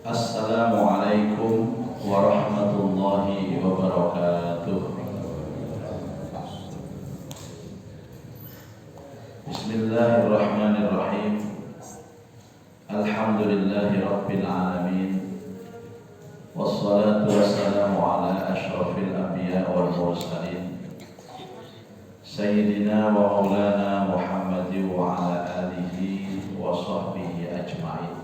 Assalamualaikum warahmatullahi wabarakatuh. Bismillahirrahmanirrahim. Alhamdulillahi rabbil alamin. Wassalatu wassalamu ala asyrafil anbiya wal mursalin Sayyidina wa maulana Muhammadin wa ala alihi wa sahbihi ajma'in.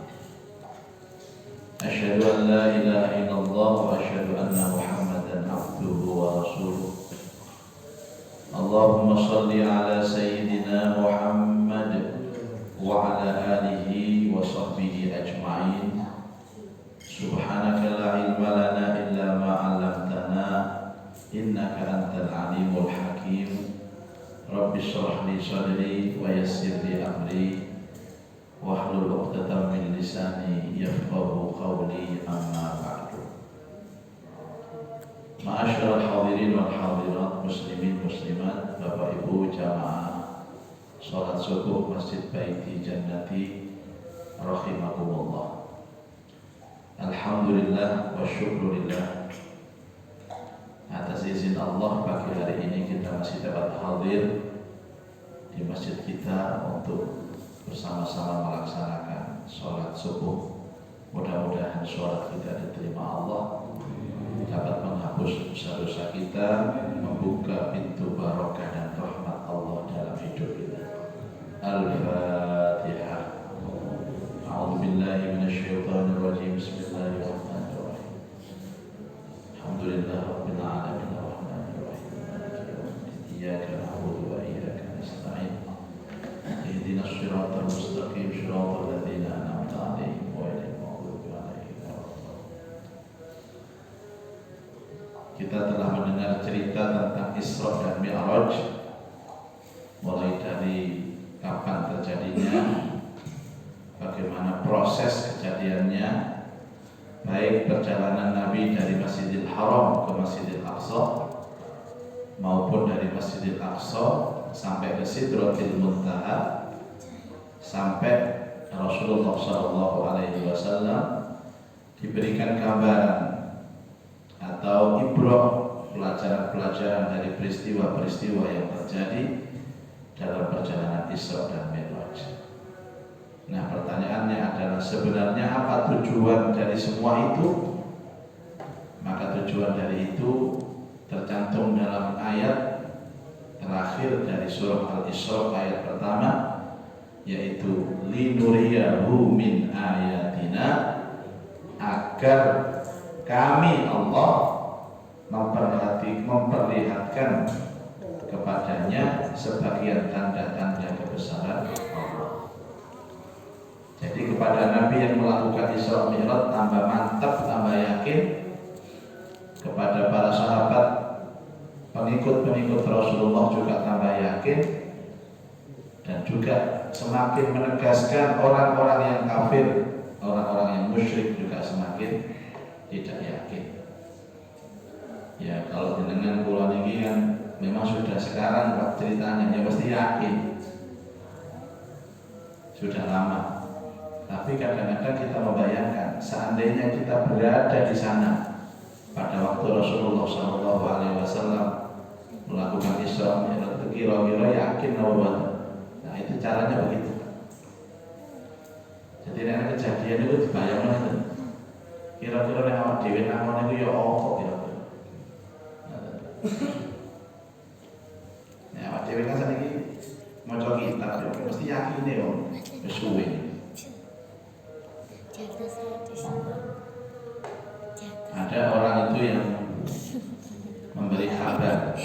Asyhadu an la ilaha illallah wa asyhadu anna Muhammadan abduhu wa rasuluh. Allahumma shalli ala sayyidina Muhammad wa ala alihi wa sahbihi ajma'in. Subhanaka la ilma lana illa ma 'allamtana innaka antal alimul hakim. Rabbi shrah li sadri wa yassir li amri wahlul 'uqdatam min lisani yafqahu qawli, amma ba'du. Ma'asyiral hadirin wal hadirat, muslimin muslimat, Bapak Ibu jamaah salat subuh Masjid Baiti Jannati rahimakumullah. Alhamdulillah wa syukurillah, atas izin Allah pagi hari ini kita masih dapat hadir di masjid kita untuk bersama-sama melaksanakan sholat subuh. Mudah-mudahan sholat kita diterima Allah, dapat menghapus dosa-dosa kita, membuka pintu barokah dan rahmat Allah dalam hidup kita. Al-Fatihah. A'udzubillahi minasyaitonirrajim. Bismillahirrahmanirrahim. Alhamdulillah rabbil alamin arrahmanir rahim maliki yaumiddin iyyaka na'budu wa iyyaka nasta'in ihdinas siratal mustaqim siratal ladzina an'amta 'alaihim ghairil maghdubi 'alaihim waladdallin. Kita telah mendengar cerita tentang Isra dan Mi'raj, mulai dari kapan terjadinya, bagaimana proses kejadiannya, baik perjalanan Nabi dari Masjidil Haram ke Masjidil Aqsa maupun dari Masjidil Aqsa sampai ke Sidratil Muntaha, sampai Rasulullah SAW diberikan gambaran atau ibrah, pelajaran-pelajaran dari peristiwa-peristiwa yang terjadi dalam perjalanan Isra dan Mi'raj. Nah, pertanyaannya adalah sebenarnya apa tujuan dari semua itu? Maka tujuan dari itu tercantum dalam ayat terakhir dari surah Al-Isra ayat pertama, yaitu linuriyahu min ayatina, agar kami Allah memperlihatkan kepadanya sebagian tanda-tanda kebesaran Allah. Jadi kepada Nabi yang melakukan Isra Mi'raj tambah mantap, tambah yakin. Kepada para sahabat pengikut-pengikut Rasulullah juga tambah yakin. Dan juga semakin menegaskan orang-orang yang kafir, orang-orang yang musyrik juga semakin tidak yakin. Ya, kalau dengan pulau ini kan memang sudah sekarang Pak ceritanya ya pasti yakin. Sudah lama. Tapi kadang-kadang kita membayangkan seandainya kita berada di sana pada waktu Rasulullah SAW melakukan Isra Mi'raj, kira-kira yakin bahwa nah itu caranya begitu. Jadi nek kejadian itu dibayangkan kira-kira nek awak dhewe namane itu ya apa kira-kira. Nek awak dhewe kan saiki maca kitab ya mesti yakin ya wis suwe. Ada orang itu yang memberi kabar,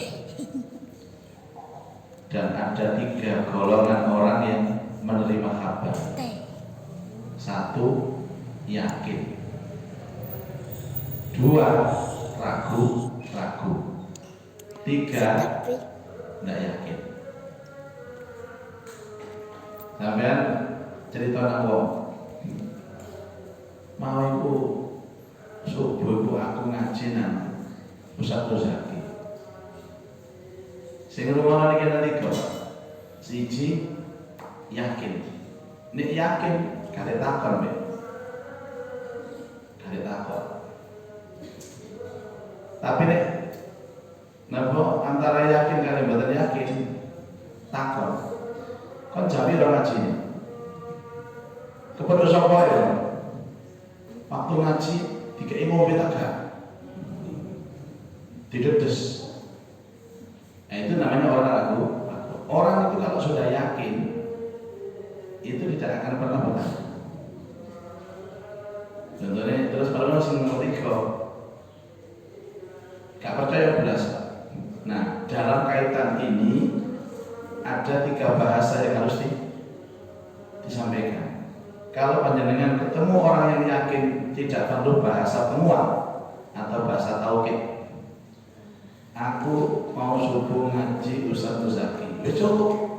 dan ada 3 golongan orang yang menerima kabar. 1, yakin. 2, ragu. 3, tidak yakin. Sampean cerita nang wong mau iku subuh iku aku ngaji nang Ustaz Rozaki. Sing rumah iki nanti kok. Siji yakin. Nek yakin kare takon mbek. Akhirnya takut. Tapi nek napa antara yakin kali mboten yakin takut. Kon jami ora ngaji. Kepada sapa ya? Waktu ngaji dikei ngombe tak gak? Didedes. Nah, itu namanya orang ragu. Orang itu kalau sudah yakin itu tidak akan pernah bertanya. Contohnya terus kalau masih nomor 3 gak percaya belas. Nah, dalam kaitan ini ada 3 bahasa yang harus disampaikan. Kalau panjenengan ketemu orang yang yakin tidak perlu bahasa penguat atau bahasa tauhid. Aku mau subuh ngaji Ustaz Muzaki. Ya cukup.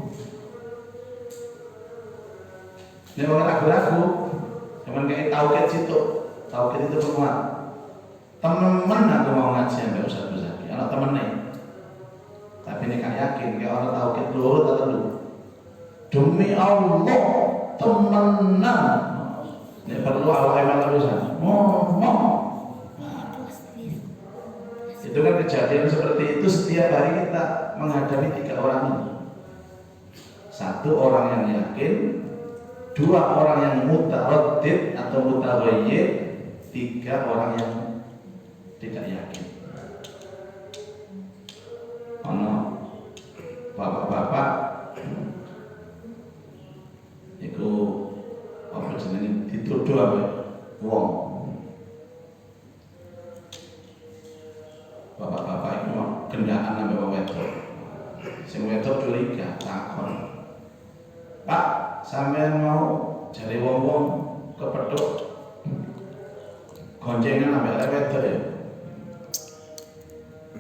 Ini orang ragu-ragu. Cuman kayak tauhid situ. Tauhid itu penguat. Temen aku mau ngaji sampai Ustaz Muzaki. Anak temennya. Tapi ini kan yakin kayak orang tauhid lurut atau lu. Demi Allah temenan. Ini perlu awal emal urusan. Itu kan kejadian seperti itu setiap hari kita menghadapi 3 orang ini. 1 orang yang yakin, 2 orang yang mutaraddid atau mutaghayyir, 3 orang yang tidak yakin. Ono bapak-bapak iku apa jenenge dituduh apa wong. Bapak-bapak itu gendaan sampai wong wedok. Sing wedok curiga, takon. Pak, sampean mau jare wong-wong kepethuk goncengan sampai arek wedok ya.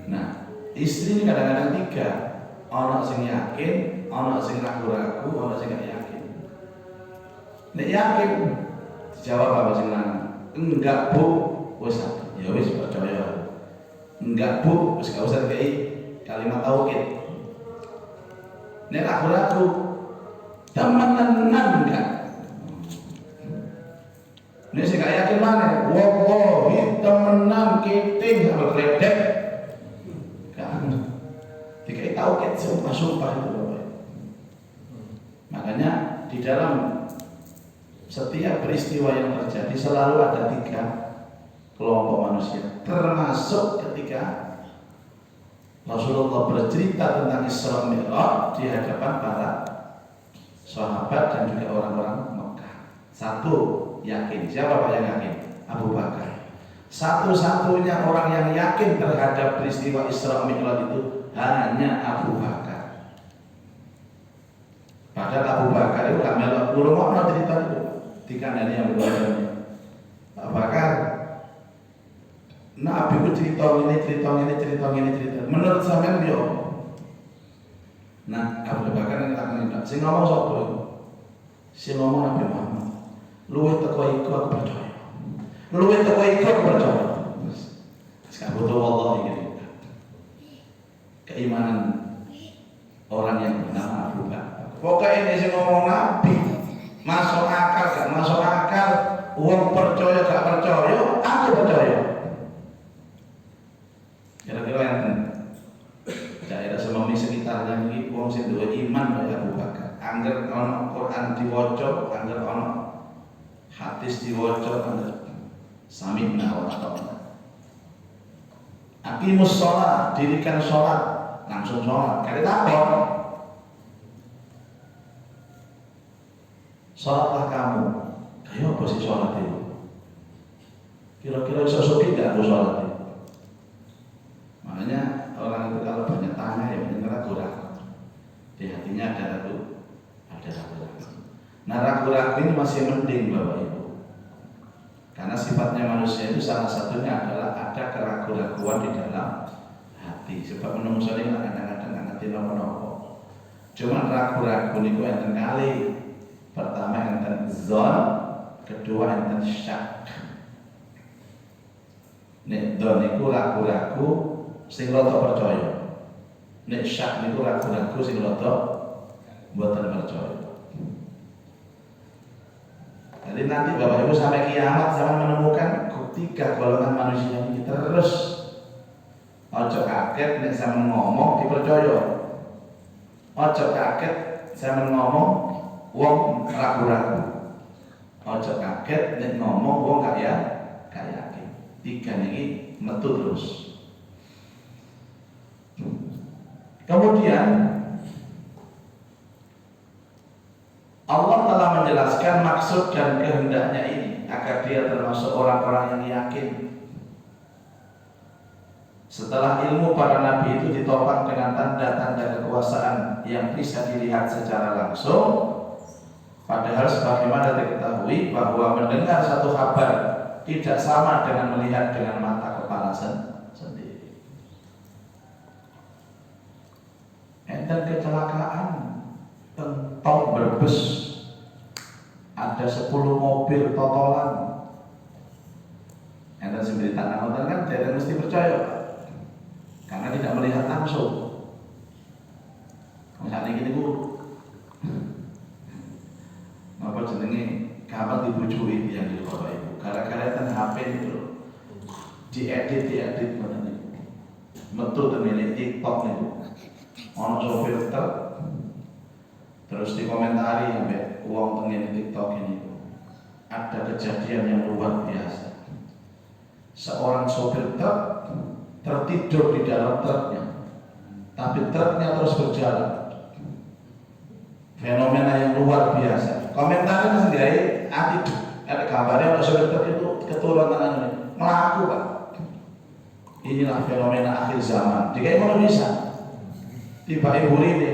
Nah, istri ini kadang-kadang 3. Ono sing yakin, ono sing ragu-ragu, ono sing gak yakin. Nek yakin dijawab apa sing lanang? Enggak, Bu. Wis ya wis percaya. Enggak, Bu, wis gak usah kei kalimat tauhid. Nek ragu-ragu, temenan enggak? Nek sing gak yakin mana? Wallahi temenan kiting sama kredek. Kan dikai tauhid sumpah-sumpah itu Bapak. Makanya di dalam setiap peristiwa yang terjadi selalu ada 3 kelompok manusia, termasuk ketika Rasulullah bercerita tentang Isra Mi'raj di hadapan para sahabat dan juga orang-orang Mekah. 1 yakin. Siapa Pak yang yakin? Abu Bakar. Satu-satunya orang yang yakin terhadap peristiwa Isra Mi'raj itu hanya Abu Bakar. Padahal Abu Bakar itu gak melok kurang cerita itu dikandani Abu Bakar. Abu Bakar, Nabi ku cerita ini. Menurut sampean yo. Nah, Abu Bakar ini tak ngendak. Sing ngomong sapa? Sing ngomong Nabi Muhammad. Luwih teko iku aku percaya. Luwih teko iku aku percaya. Sekarang butuh Allah ini. Keimanan orang yang bernama Abu Bakar. Pokoknya ini sing ngomong Nabi. Masuk akal gak masuk akal. Uang percaya gak percaya, aku percaya. Kira-kira yang daerah sememi sekitarnya ini wong sing duwe iman kaya Abu Bakar. Angger ana Quran diwaca, angger ana hadis diwaca, angger sami'na wa ata'na. Aqimus shalah, dirikan sholat, langsung sholat. Kali takon. Sholatlah kamu. Kayak apa sih sholat itu? Kira-kira sesuatu tidak aku sholat itu? Makanya orang itu kalau banyak tanya ya banyak ragu-ragu. Di hatinya ada ragu-ragu. Nah ragu-ragu ini masih mending Bapak Ibu. Karena sifatnya manusia itu salah satunya adalah ada keraguan-raguan di dalam hati. Sebab menungso ini kadang-kadang ngerti nopo-nopo. Cuman ragu-ragu niku enten kali. Pertama enten zon, kedua enten syak. Nek zon niku ragu-ragu sing rada percaya. Nek syak niku ragu-ragu sing rada mboten percaya. Jadi nanti Bapak Ibu sampai kiamat zaman menemukan tiga golongan manusia ini terus. Ojo kaget nek sampean ngomong dipercaya. Ojo kaget sampean ngomong wong ragu-ragu. Ojo kaget nek ngomong wong gak yakin. Tiga ini metu terus. Kemudian Allah telah menjelaskan maksud dan kehendaknya ini agar dia termasuk orang-orang yang yakin. Setelah ilmu para nabi itu ditopang dengan tanda-tanda kekuasaan yang bisa dilihat secara langsung, padahal sebagaimana diketahui bahwa mendengar satu kabar tidak sama dengan melihat dengan mata kepala sendiri. Dan kecelakaan tentang Brebes ada 10 mobil totolan. Enten sing beritakan kan tidak mesti percaya karena tidak melihat langsung. Misalnya gini Bu, apa jenenge kapan dibujui yang di Bapak Ibu gara-gara ten HP itu diedit mana nih metu temen TikTok nih ono sopir truk terus dikomentari sampai uang tengen TikTok ini ada kejadian yang luar biasa. Seorang sopir truk tertidur di dalam truknya, tapi truknya terus berjalan. Fenomena yang luar biasa. Komentarnya sendiri ada kabarnya kalau sopir truk itu keturunan ini melaku Pak. Inilah fenomena akhir zaman. Jika mana bisa tiba ibu ini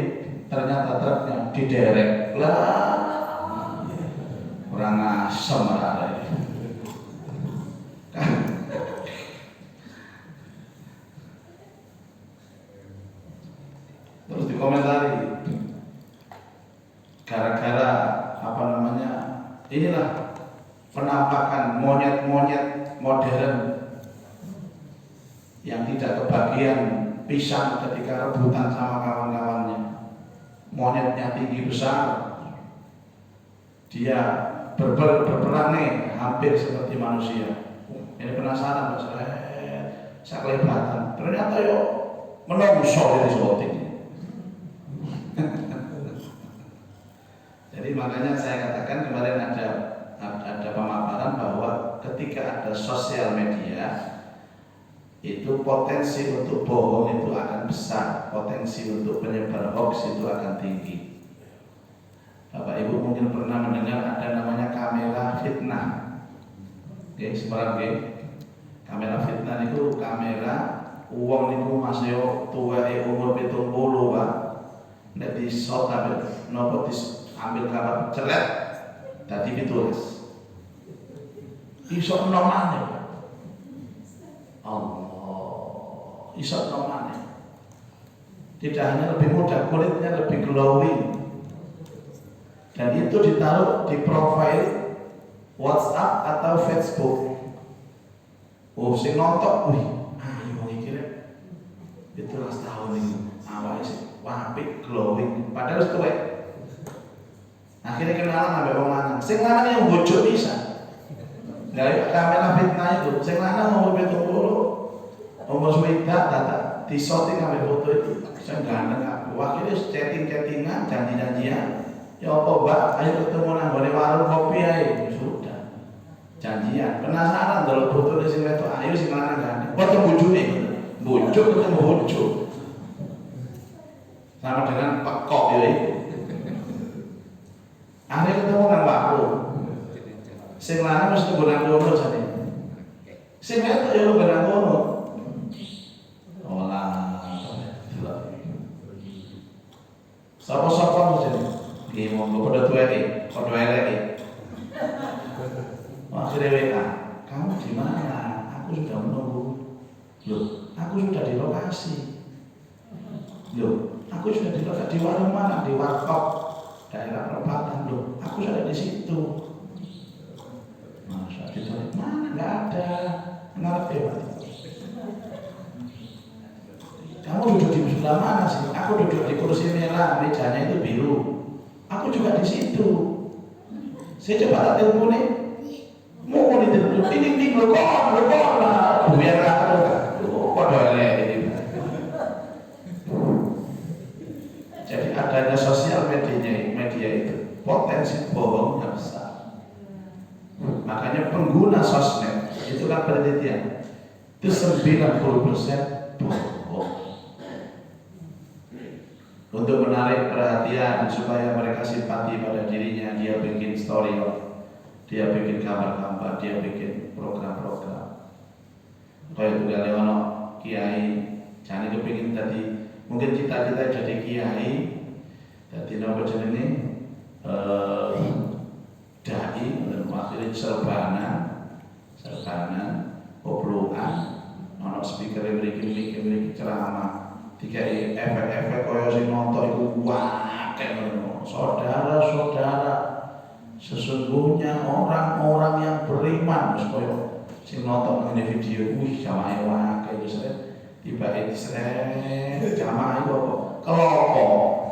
ternyata truknya diderek lah, kurang asem ada ini. Terus dikomentari gara-gara apa namanya, inilah penampakan monyet-monyet modern yang tidak kebagian pisang ketika rebutan sama kawan-kawannya. Monyetnya tinggi besar, dia berperang nih hampir seperti manusia. Ini penasaran Mas, saya kelebatan. Ternyata yo menungso dari syuting. Jadi makanya saya katakan kemarin ada pemaparan bahwa ketika ada sosial media itu potensi untuk bohong itu akan besar, potensi untuk penyebar hoax itu akan tinggi. Bapak Ibu mungkin pernah mendengar ada namanya kamera fitnah. Oke, sebarang oke. Kamera fitnah itu kamera uang niku masih tua umur 70 Pak. Nek di shot nopo ambil gambar celet dadi pitulas. Iso nomane. Allah. Iso nomane. Tidak hanya lebih mudah, kulitnya lebih glowing. Dan itu ditaruh di profil WhatsApp atau Facebook. Oh, sing nonton, wih, ayo iki itu ras tahun ini awalnya sih apik glowing padahal itu tuwek. Akhirnya kenalan sampai wong lanang. Sing lanang yang bojo bisa. Dari kamera fitnah itu, sing lanang umur 70, umur swidak data disorting sampai foto itu. Sing ganteng aku. Akhirnya chatting-chattingan, janji-janjian. Ya apa Mbak, ayo ketemu nang gone warung kopi ae. Sudah. Janjian. Penasaran kalau foto sing wedok ayo sing lanang ganteng. Foto bojone. Bojo ketemu bojo. Sama dengan pekok ya itu. Akhirnya ketemu nang waktu. Sing lanang mesti nggon ngono jane. Sing wedok ya nggon ngono. Olah. Sapa-sapa mesti. Nggih monggo padha tuweke, padha eleke. Akhirnya WA, kamu di mana? Aku sudah menunggu. Loh, aku sudah di lokasi. Loh, aku sudah di lokasi di warung mana? Di warkop daerah perempatan. Loh, aku sudah di situ. Masa ditarik mana? Nggak ada. Ngerti Pak? Kamu duduk di sebelah mana sih? Aku duduk di kursi merah, mejanya itu biru. Aku juga di situ. Saya coba tak telepon nih. Mau ditelepon ding lo lah. Biar aku kok elek ini. Jadi adanya sosial media itu potensi bohongnya besar. Makanya pengguna sosmed itu kan penelitian itu 90% bohong. Untuk menarik perhatian supaya mereka simpati pada dirinya, dia bikin story, dia bikin gambar-gambar, dia bikin program-program. Kayak juga lewono kiai, jangan kepingin tadi mungkin cita-cita jadi kiai, jadi nopo jenenge dai, dan akhirnya serbana, obrolan, nono speaker memiliki ceramah. Dikai efek-efek kaya sing nonton iku wae ngono. Saudara-saudara, sesungguhnya orang-orang yang beriman wis kaya sing nonton ngene video kuwi jamaah wae wis tiba-tiba jamaah iku apa?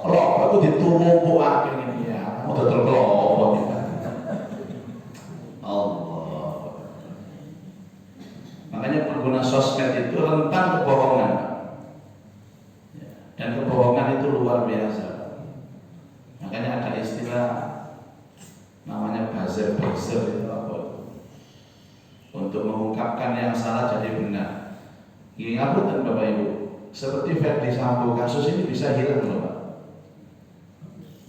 Kelompok itu ditumpukake ngene ya. Mau dodol kelompok tiba. Allah. Makanya pengguna sosmed itu rentan kebohongan. Dan kebohongan itu luar biasa. Makanya ada istilah namanya buzzer itu apa? Untuk mengungkapkan yang salah jadi benar. Ingat dan Bapak Ibu, seperti Verdi Sambo, kasus ini bisa hilang loh Pak.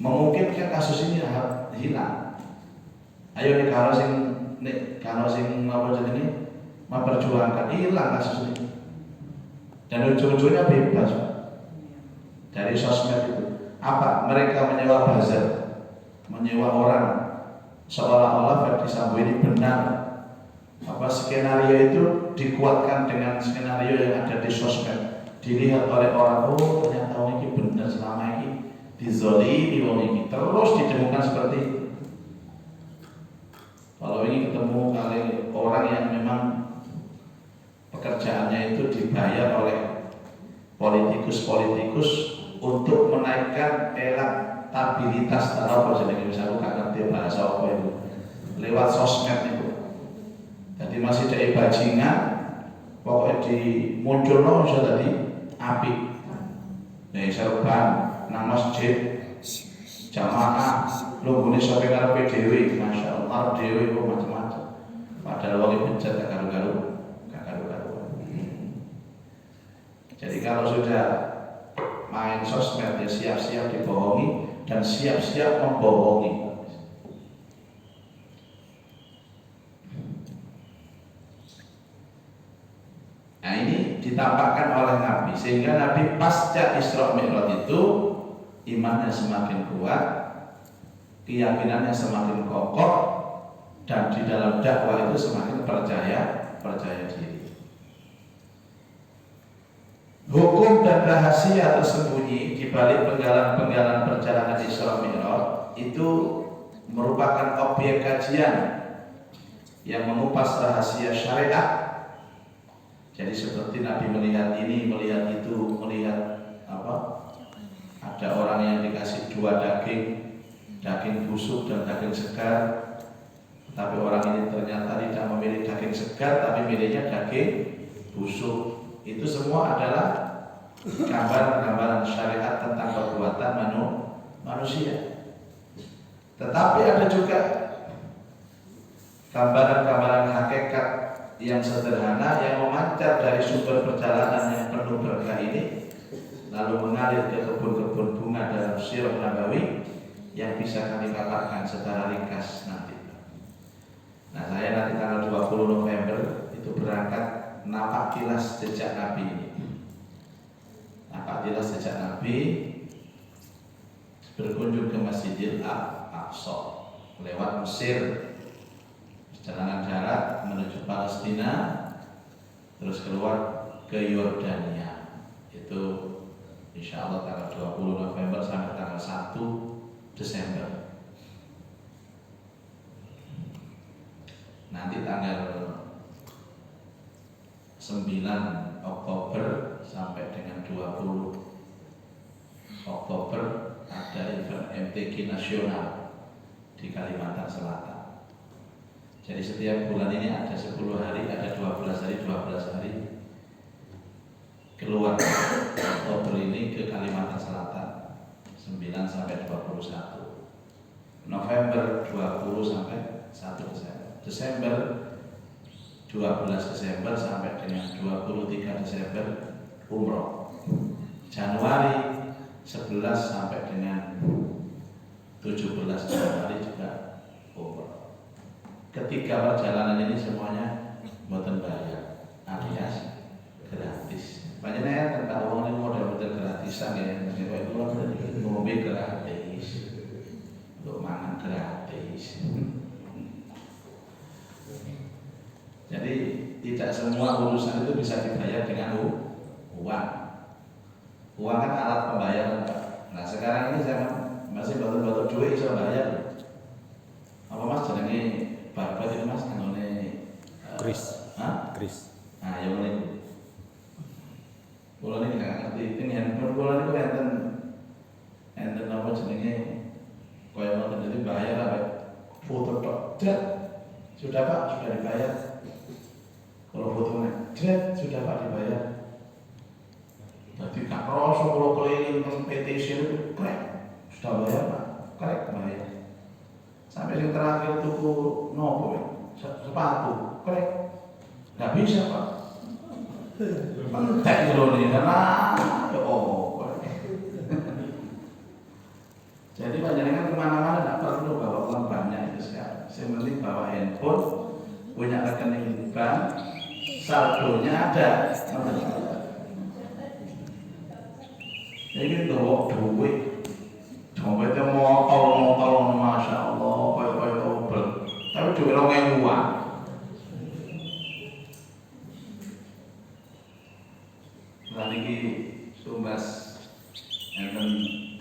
Memungkinkan kasus ini hilang. Ayo nih kalau sing apa ini memperjuangkan hilang kasus ini. Dan ujung-ujungnya bebas Pak. Dari sosmed itu apa? Mereka menyewa buzzer, menyewa orang seolah-olah Verdi Sambo ini benar. Apa skenario itu dikuatkan dengan skenario yang ada di sosmed, dilihat oleh orang, oh ternyata ini benar, selama ini dizolimi ini, terus ditemukan seperti itu. Kalau ini ketemu kali orang yang memang pekerjaannya itu dibayar oleh politikus untuk menaikkan elektabilitas atau apa jadi misalnya nggak ngerti bahasa apa itu lewat sosmed itu. Jadi masih dari bajingan, pokoknya di muncul sudah tadi api, dari serban, nang masjid, jamaah, lunggune sampai karo PDW, masya Allah PDW kok macam-macam. Padahal wong pencet karo-karo. Jadi kalau sudah main sosmed ya siap-siap dibohongi dan siap-siap membohongi. Nah ini ditampakkan oleh Nabi sehingga Nabi pasca Isra Mi'raj itu imannya semakin kuat, keyakinannya semakin kokoh, dan di dalam dakwah itu semakin percaya diri. Hukum dan rahasia tersembunyi di balik penggalan-penggalan perjalanan Isra Mi'raj itu merupakan objek kajian yang mengupas rahasia syariat. Jadi seperti Nabi melihat ini, melihat itu, melihat apa? Ada orang yang dikasih 2 daging busuk dan daging segar, tapi orang ini ternyata tidak memilih daging segar, tapi milihnya daging busuk. Itu semua adalah gambaran-gambaran syariat tentang perbuatan manusia. Tetapi ada juga gambaran-gambaran hakikat yang sederhana yang memancar dari sumber perjalanan yang penuh berkah ini, lalu mengalir ke kebun-kebun bunga dalam Sirah Nabawi yang bisa kami paparkan secara ringkas nanti. Nah, saya nanti tanggal 20 November itu berangkat napak tilas jejak Nabi ini. Napak tilas jejak Nabi berkunjung ke Masjidil Aqsa lewat Mesir, perjalanan darat menuju Palestina, terus keluar ke Yordania. Itu insya Allah tanggal 20 November sampai tanggal 1 Desember. Nanti tanggal 9 Oktober sampai dengan 20 Oktober ada event MTQ nasional di Kalimantan Selatan. Jadi setiap bulan ini ada 10 hari, ada 12 hari, 12 hari keluar Oktober ini ke Kalimantan Selatan 9 sampai 21, November 20 sampai 1 Desember, Desember 12 Desember sampai dengan 23 Desember umroh, Januari 11 sampai dengan 17 Januari juga umroh. Ketiga perjalanan ini semuanya mboten bayar, alias gratis. Makanya tentang uang ini model-model gratisan ya, itu ngombe gratis, untuk makan gratis. Jadi tidak semua urusan itu bisa dibayar dengan uang. Uang kan alat pembayaran. Nah sekarang ini saya masih batuk-batuk duit bisa bayar. Apa mas jenenge bapak itu mas nangone Kris. Kris. Nah yang ini. Bola ini nggak ngerti. Ini handphone bola itu enten apa jenenge kaya mau jadi bayar apa? Foto tok. Sudah pak, sudah dibayar. Kalau fotonya, sudah pak dibayar. Jadi gak kerasa kalau keliling ke PTC itu krek, sudah bayar pak, krek bayar. Sampai yang terakhir tuku nopo sepatu, krek, nggak bisa pak. Pentek dulu nih, karena jadi panjenengan kemana-mana tidak perlu bawa uang banyak itu sekarang. Yang penting bawa handphone, punya rekening bank, saldonya ada. Jadi bawa duit, dompetnya motor, masya Allah, kayak obel. Tapi duit orang uang. Lalu ini tumbas, enten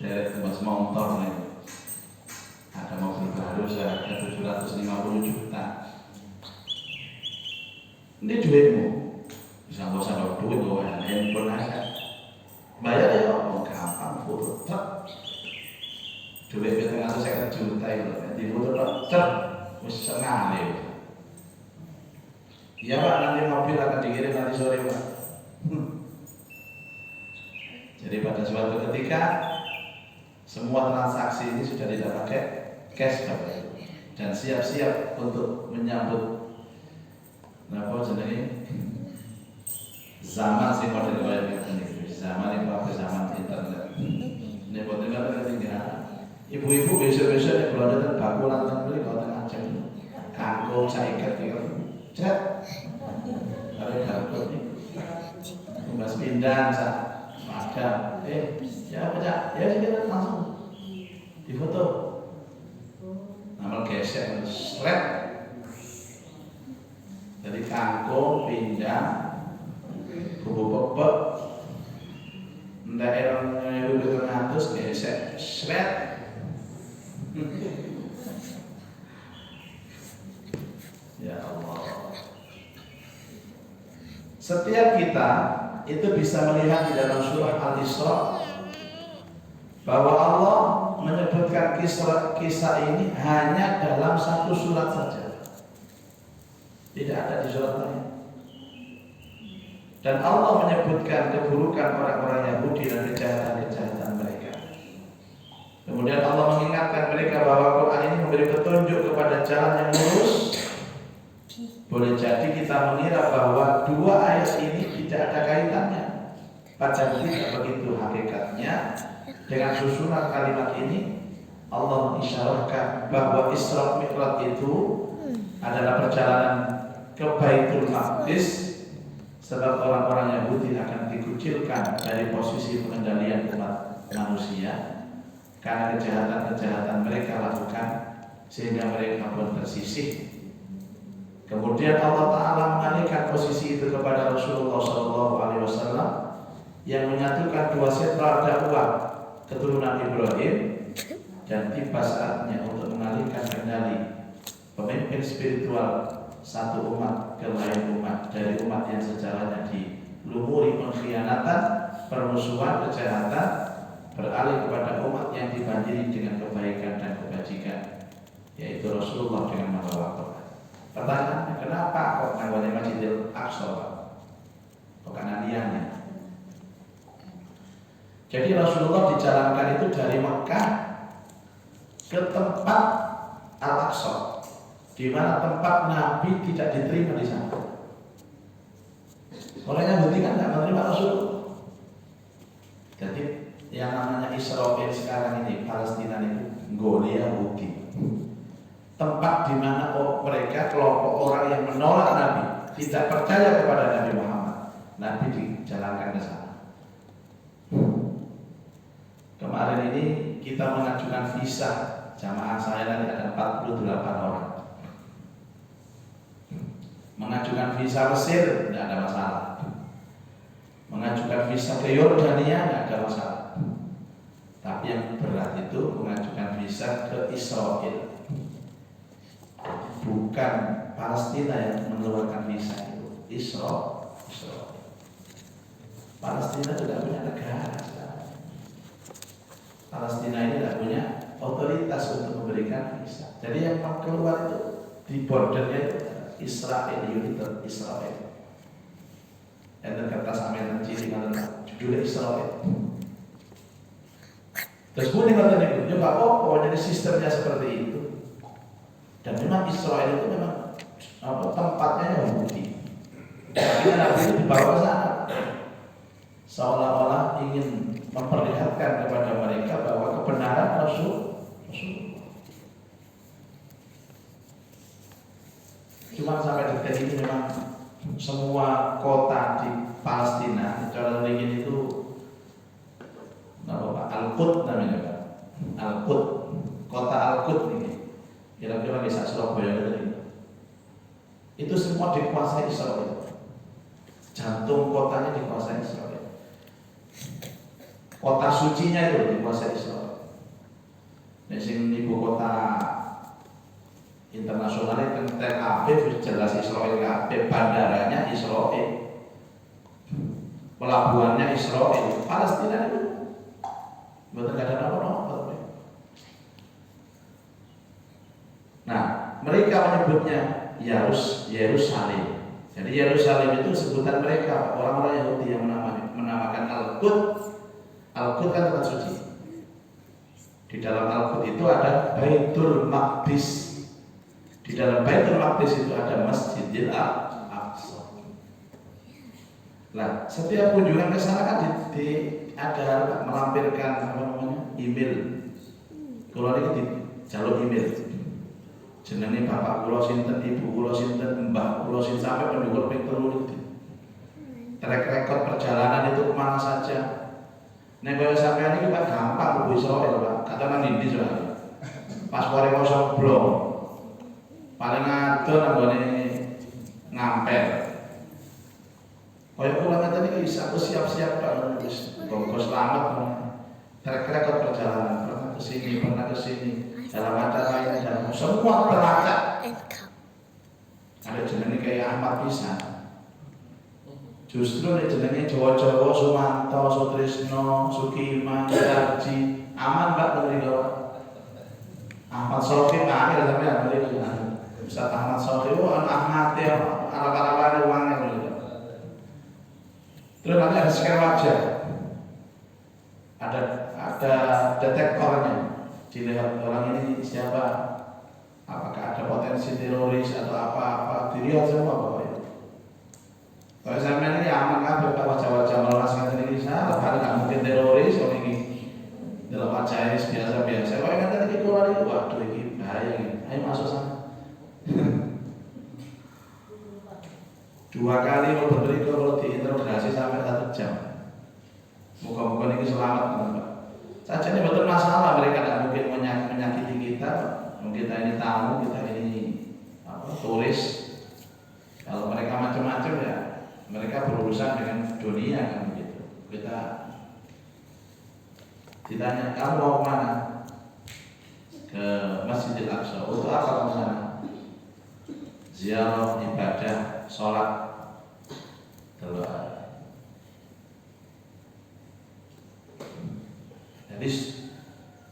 dari tumbas motor nih. Ada mobil baru seharga 750 juta. Ini duitmu, bisa bawa duit, bawa handphone aja. Bayar ya, gampang, foto truk. Duit itu nggak saya juta itu, di foto truk, bisa ngalir. Iya pak, nanti mobil akan dikirim nanti sore pak. Jadi pada suatu ketika semua transaksi ini sudah tidak pakai cash bapak dan siap-siap untuk menyambut apa jenenge zaman sing model kaya ngene. Zaman ini apa zaman internet. Ini buat negara ketinggalan. Ibu-ibu besok-besok nek belanja ten bakulan ten beli kok ten ajeng. Kangkung saiket iki. Cet. Are kangkung iki. Mas pindang sak ada. Ya baca. Ya kita langsung difoto. Nama gesek seret. Jadi kangkung, pindang, bubuk pepek, daerah yang 200 gesek seret. Ya Allah. Setiap kita itu bisa melihat di dalam surah Al-Isra bahwa Allah menyebutkan kisah ini hanya dalam satu surat saja. Tidak ada di surat lain. Dan Allah menyebutkan keburukan orang-orang Yahudi dan kejahatan-kejahatan mereka. Kemudian Allah mengingatkan mereka bahwa Quran ini memberi petunjuk kepada jalan yang lurus. Boleh jadi kita mengira bahwa dua ayat ini tidak ada kaitannya. Padahal tidak begitu hakikatnya. Dengan susunan kalimat ini Allah mengisyaratkan bahwa Isra Mi'raj itu adalah perjalanan ke Baitul Maqdis, sebab orang-orang Yahudi akan dikucilkan dari posisi pengendalian umat manusia karena kejahatan-kejahatan mereka lakukan sehingga mereka pun tersisih. Kemudian Allah Ta'ala mengalihkan posisi itu kepada Rasulullah SAW yang menyatukan dua sentra dakwah keturunan Ibrahim, dan tiba saatnya untuk mengalihkan kendali pemimpin spiritual satu umat ke lain umat, dari umat yang sejarahnya dilumuri pengkhianatan, permusuhan, kejahatan, beralih kepada umat yang dibanjiri dengan kebaikan dan kebajikan, yaitu Rasulullah dengan membawa Quran. Pertanyaannya, kenapa kok namanya Masjidil Aqsa? Kok kananiannya? Jadi Rasulullah dijalankan itu dari Mekah ke tempat Al-Aqsa, di mana tempat Nabi tidak diterima di sana. Orang Yahudi kan tidak menerima Rasulullah. Jadi yang namanya Israel sekarang ini, Palestina itu Golia Yahudi. Tempat di mana mereka kelompok orang yang menolak Nabi, tidak percaya kepada Nabi Muhammad. Nabi dijalankan ke sana. Kemarin ini kita mengajukan visa, jamaah saya nanti ada 48 orang. Mengajukan visa Mesir tidak ada masalah. Mengajukan visa ke Yordania tidak ada masalah. Tapi yang berat itu mengajukan visa ke Israel. Bukan Palestina yang mengeluarkan visa itu, Israel. Palestina tidak punya negara. Palestina ini tidak punya otoritas untuk memberikan visa. Jadi yang keluar itu di bordernya itu Israel, unit Israel. Yang kertas Amerika ciri judulnya Israel. Terus kemudian kata itu, juga jadi sistemnya seperti itu. Dan memang Israel itu memang tempatnya Yahudi. Tapi Nabi itu dibawa ke sana, seolah-olah ingin memperlihatkan kepada mereka bahwa kebenaran Rasul. Cuma sampai detik ini memang semua kota di Palestina, cara ingin itu Al-Quds namanya Pak. Al-Quds, kota Al-Quds ini kira-kira bisa Surabaya itu. Itu semua dikuasai Israel. Jantung kotanya dikuasai Israel. Kota sucinya itu dikuasai Israel. Nah, sing ibu kota internasional itu Tel Aviv jelas Israel kabeh, bandaranya Israel, pelabuhannya Israel. Palestina itu betul ada apa-apa. Nah, mereka menyebutnya Yerusalem. Jadi Yerusalem itu sebutan mereka, orang-orang Yahudi yang menamakan Al-Quds. Al-Quds kan tempat suci. Di dalam Al-Quds itu ada Baitul Maqdis. Di dalam Baitul Maqdis itu ada Masjidil Aqsa. Nah, setiap kunjungan ke sana kan ada melampirkan email. Kalau ini di jalur email. Jenenge bapak kula sinten, ibu kula sinten, mbah kula sinten, sampai penduduk ping 3 itu. Track record perjalanan itu kemana saja. Nek kaya sampeyan iki Pak gampang mlebu Israel, Pak. Kata nang ndi soalnya. Pas kore kosong blok. Paling adon anggone ngamper. Kaya kula ngeten iki aku siap-siap Pak wis kok selamat. Track record perjalanan pernah ke sini. Dalam acara ini dalam semua terlacak. Ada jenenge kayak Ahmad Pisan. Justru nih jenenge Jawa-Jawa, Sumanto, Sutrisno, Sukiman, Darji, aman Pak menika. Ahmad Sofi akhir sampai menika. Ustaz Ahmad Sofi, Ahmad ya, arah-arah uangnya menika. Terus nanti ada scan wajah. Ada detektornya. Dilihat orang ini siapa, apakah ada potensi teroris atau apa-apa, dilihat semua pokoknya. Kalau saya ini aman kan, wajah-wajah melaraskan ini saya, karena nggak mungkin teroris, orang ini dalam wajah biasa-biasa. Kalau yang tadi keluar itu, waduh ini bahaya ini, ayo masuk sana. 2 kali kalau diinterogasi sampai 1 jam. Moga-moga ini selamat Pak. Saja ini betul masalah, mereka tidak mungkin menyakiti kita. Kita ini tamu, kita ini turis. Kalau mereka macam-macam ya, mereka berurusan dengan dunia kan begitu. Kita ditanya, kamu mau kemana? Ke Masjidil Aqsa. Untuk apa kamu sana? Ziarah, ibadah, sholat, doa. Jadi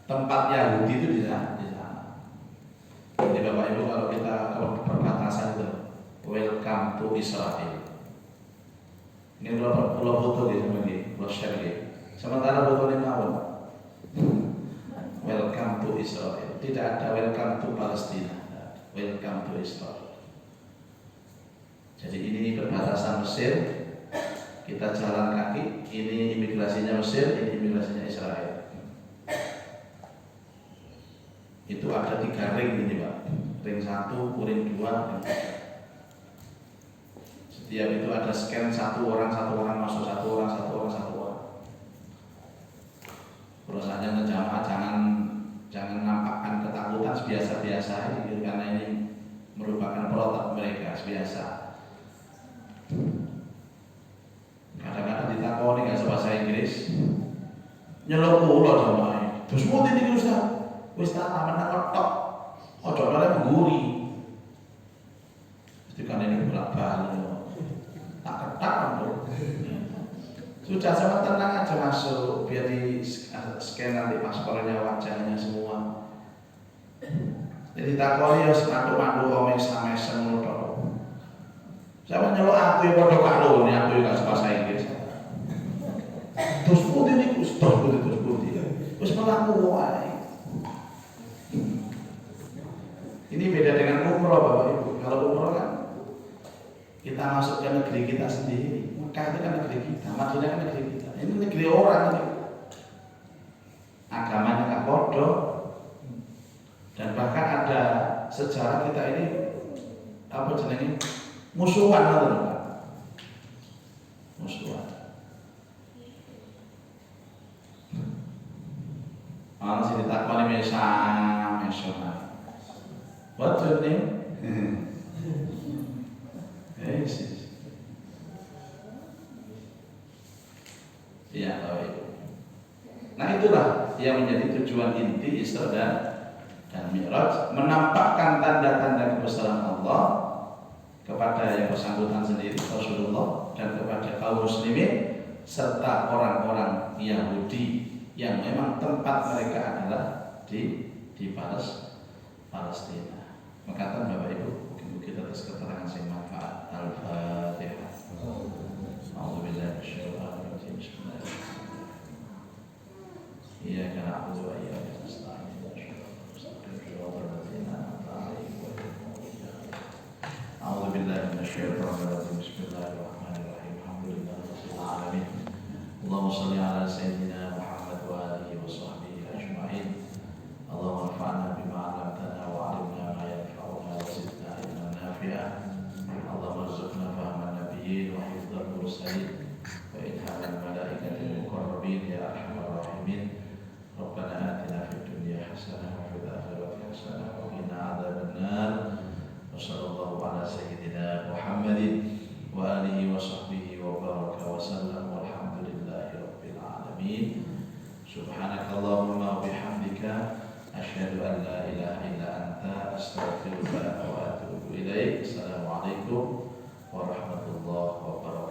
tempat Yahudi itu di sana. Jadi Bapak Ibu kalau kita ke perbatasan to Israel. Ini kalau foto gitu lagi, kalau share gitu. Sementara foto ini mau welcome to Israel. Tidak ada welcome to Palestina. Welcome to Israel. Jadi ini perbatasan Mesir. Kita jalan kaki. Ini imigrasinya Mesir, ini imigrasinya Israel. Itu ada 3 ring ini Pak. Ring 1, ring 2, ring 3. Setiap itu ada scan satu orang masuk, satu orang. Perusahaannya ngejamaah jangan nampakkan ketakutan, biasa-biasa ini karena ini merupakan protap mereka biasa. Kadang-kadang ditakoni nggak bahasa Inggris, nyelok ulo jamaah. Terus mau ini Ustaz, wis tak aman kotok, ojo oleh mengguri. Mesti kan ini bolak-balik. Tak ketak bro. Sudah sama tenang aja masuk, biar di scan nanti paspornya, wajahnya semua. Jadi takoni ya mandu-mandu omeng sama semua. Sama nyelok aku yang bodoh karo nih, aku yang gak bahasa Inggris. Terus putih nih, terus putih. Terus melaku wae. Ini beda dengan umroh Bapak Ibu. Kalau umroh kan kita masuk ke negeri kita sendiri. Mekah itu kan negeri kita, Madinah kan negeri kita. Ini negeri orang ini. Agamanya nggak bodoh. Dan bahkan ada sejarah kita ini apa jenenge musuhan atau enggak? Musuhan. Orang sini takoni mesam. What's your name? Yes. Ya, nah itulah yang menjadi tujuan inti Isra dan Mi'raj, menampakkan tanda-tanda kebesaran Allah kepada yang bersangkutan sendiri Rasulullah dan kepada kaum muslimin serta orang-orang Yahudi yang memang tempat mereka adalah di Palestina. Makatan Bapak Ibu, mungkin kita atas keterangan yang manfaat. Al-Fatihah. A'udzubillahi minasyaitonir rajim. Iyyaka na'budu wa iyyaka nasta'in. A'udzubillahi minasyaitonir rajim. Bismillahirrahmanirrahim. Alhamdulillahirabbil alamin. Allahumma shalli ala sayyidina Muhammad wa alihi wa sahbihi ajma'in. Allahumma anfa'na bima 'allamtana wa 'allimna ma yanfa'una wa zidna ilman nafi'an. Allahumma arzuqna fahman nabiyyin wa hifdzal mursalin wa ilhamal malaikatil muqarrabin ya arhamar rahimin. Rabbana atina fid dunya hasanah wa fil akhirati hasanah wa qina adzabannar. Wa sallallahu ala sayyidina Muhammadin wa alihi wa sahbihi wa baraka wa sallam walhamdulillahi rabbil alamin. Subhanakallahumma wa bihamdika asyhadu an la ilaha illa anta astaghfiruka wa atubu ilaik. Assalamualaikum warahmatullahi wabarakatuh.